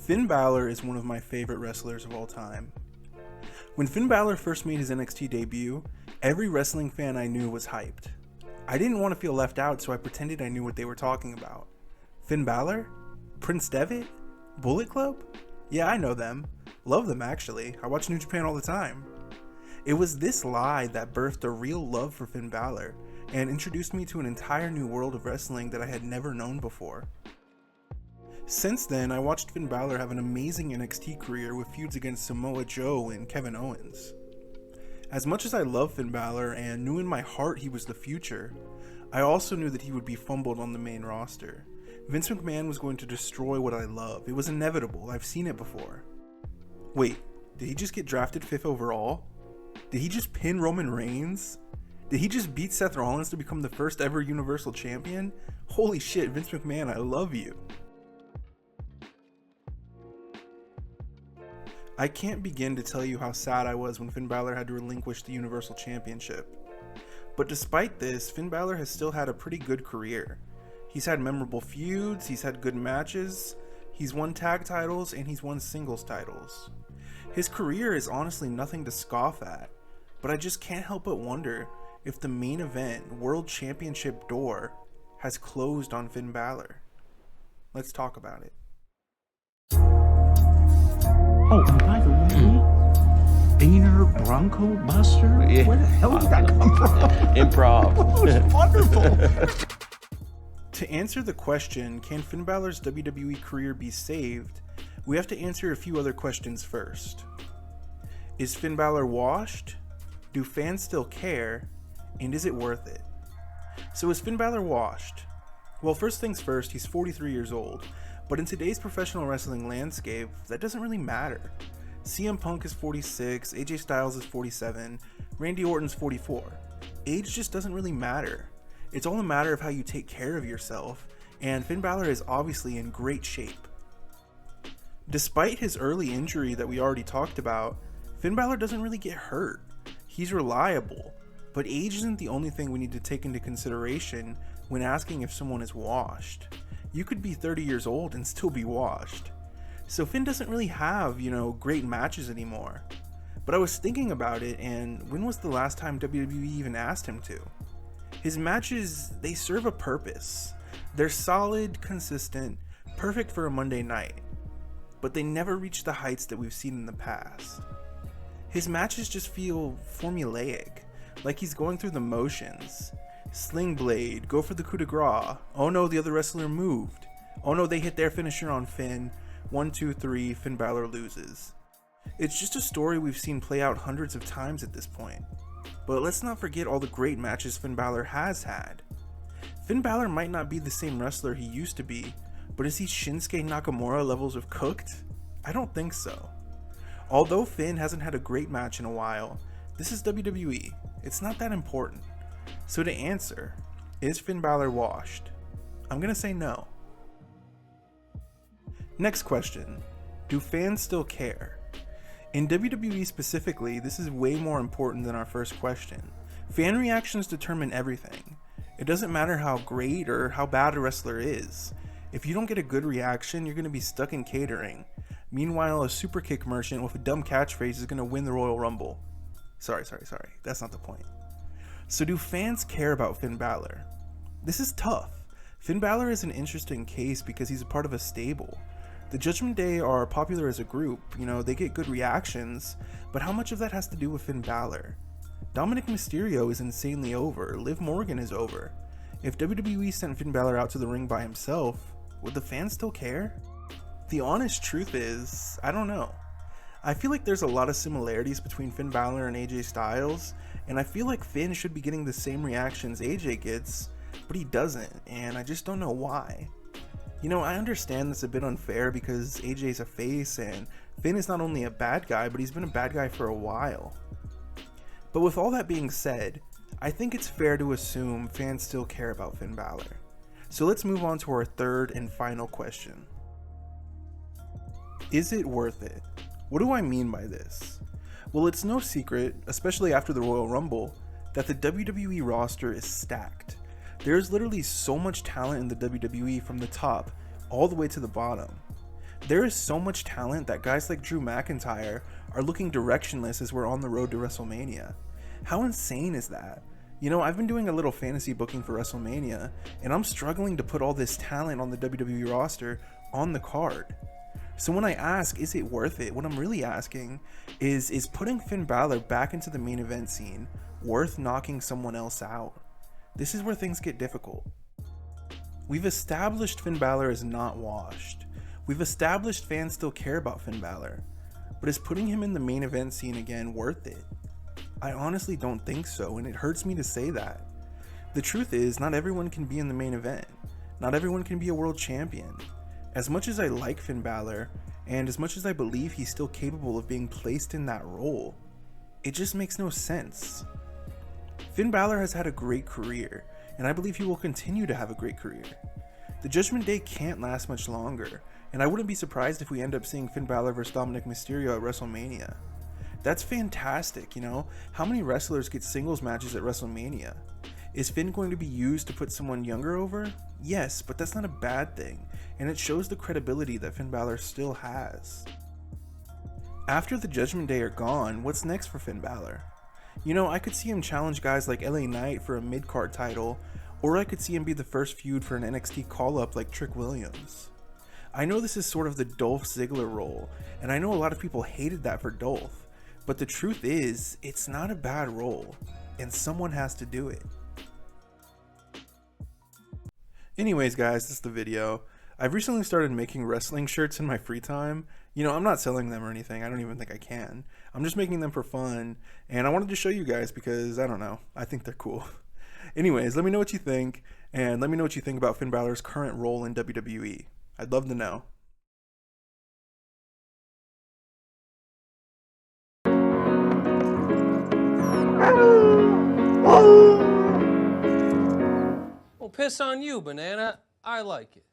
Finn Balor is one of my favorite wrestlers of all time. When Finn Balor first made his NXT debut, every wrestling fan I knew was hyped. I didn't want to feel left out, so I pretended I knew what they were talking about. Finn Balor? Prince Devitt? Bullet Club? Yeah, I know them. Love them, actually. I watch New Japan all the time. It was this lie that birthed a real love for Finn Balor and introduced me to an entire new world of wrestling that I had never known before. Since then, I watched Finn Balor have an amazing NXT career with feuds against Samoa Joe and Kevin Owens. As much as I love Finn Balor and knew in my heart he was the future, I also knew that he would be fumbled on the main roster. Vince McMahon was going to destroy what I love. It was inevitable. I've seen it before. Wait, did he just get drafted 5th overall? Did he just pin Roman Reigns? Did he just beat Seth Rollins to become the first ever Universal Champion? Holy shit, Vince McMahon, I love you. I can't begin to tell you how sad I was when Finn Balor had to relinquish the Universal Championship. But despite this, Finn Balor has still had a pretty good career. He's had memorable feuds, he's had good matches, he's won tag titles, and he's won singles titles. His career is honestly nothing to scoff at, but I just can't help but wonder if the main event, World Championship door, has closed on Finn Balor. Let's talk about it. Oh, and by the way, Daner Bronco Buster? Yeah. Where the hell did that come from? Improv. That was wonderful. To answer the question, can Finn Balor's WWE career be saved, we have to answer a few other questions first. Is Finn Balor washed? Do fans still care? And is it worth it? So is Finn Balor washed? Well, first things first, he's 43 years old. But in today's professional wrestling landscape, that doesn't really matter. CM Punk is 46, AJ Styles is 47, Randy Orton's 44. Age just doesn't really matter. It's all a matter of how you take care of yourself, and Finn Balor is obviously in great shape. Despite his early injury that we already talked about, Finn Balor doesn't really get hurt. He's reliable, but age isn't the only thing we need to take into consideration when asking if someone is washed. You could be 30 years old and still be washed. So Finn doesn't really have, great matches anymore. But I was thinking about it, and when was the last time WWE even asked him to? His matches, they serve a purpose. They're solid, consistent, perfect for a Monday night. But they never reach the heights that we've seen in the past. His matches just feel formulaic, like he's going through the motions. Sling blade, go for the coup de grace. Oh no, the other wrestler moved. Oh no, they hit their finisher on Finn. 1, 2, 3, Finn Balor loses. It's just a story we've seen play out hundreds of times at this point. But let's not forget all the great matches Finn Balor has had. Finn Balor might not be the same wrestler he used to be, but is he Shinsuke Nakamura levels of cooked? I don't think so. Although Finn hasn't had a great match in a while, this is WWE. It's not that important. So to answer, is Finn Balor washed? I'm gonna say no. Next question, do fans still care? In WWE specifically, this is way more important than our first question. Fan reactions determine everything. It doesn't matter how great or how bad a wrestler is. If you don't get a good reaction, you're gonna be stuck in catering. Meanwhile, a super kick merchant with a dumb catchphrase is gonna win the Royal Rumble. Sorry, that's not the point. So do fans care about Finn Balor? This is tough. Finn Balor is an interesting case because he's a part of a stable. The Judgment Day are popular as a group, they get good reactions, but how much of that has to do with Finn Balor? Dominic Mysterio is insanely over, Liv Morgan is over. If WWE sent Finn Balor out to the ring by himself, would the fans still care? The honest truth is, I don't know. I feel like there's a lot of similarities between Finn Balor and AJ Styles, and I feel like Finn should be getting the same reactions AJ gets, but he doesn't, and I just don't know why. I understand this a bit unfair because AJ's a face, and Finn is not only a bad guy, but he's been a bad guy for a while. But with all that being said, I think it's fair to assume fans still care about Finn Balor. So let's move on to our third and final question. Is it worth it? What do I mean by this? Well, it's no secret, especially after the Royal Rumble, that the WWE roster is stacked. There's literally so much talent in the WWE from the top all the way to the bottom. There is so much talent that guys like Drew McIntyre are looking directionless as we're on the road to WrestleMania. How insane is that? You know, I've been doing a little fantasy booking for WrestleMania, and I'm struggling to put all this talent on the WWE roster on the card. So when I ask, is it worth it? What I'm really asking is putting Finn Balor back into the main event scene worth knocking someone else out? This is where things get difficult. We've established Finn Balor is not washed. We've established fans still care about Finn Balor. But is putting him in the main event scene again worth it? I honestly don't think so, and it hurts me to say that. The truth is, not everyone can be in the main event. Not everyone can be a world champion. As much as I like Finn Balor, and as much as I believe he's still capable of being placed in that role, it just makes no sense. Finn Balor has had a great career, and I believe he will continue to have a great career. The Judgment Day can't last much longer, and I wouldn't be surprised if we end up seeing Finn Balor vs Dominic Mysterio at WrestleMania. That's fantastic, you know? How many wrestlers get singles matches at WrestleMania? Is Finn going to be used to put someone younger over? Yes, but that's not a bad thing, and it shows the credibility that Finn Balor still has. After the Judgment Day are gone, what's next for Finn Balor? You know, I could see him challenge guys like LA Knight for a mid-card title, or I could see him be the first feud for an NXT call-up like Trick Williams. I know this is sort of the Dolph Ziggler role, and I know a lot of people hated that for Dolph, but the truth is, it's not a bad role, and someone has to do it. Anyways guys, this is the video. I've recently started making wrestling shirts in my free time. You know, I'm not selling them or anything, I don't even think I can. I'm just making them for fun, and I wanted to show you guys because, I don't know, I think they're cool. Anyways, let me know what you think, and let me know what you think about Finn Balor's current role in WWE. I'd love to know. Well, piss on you, Banana. I like it.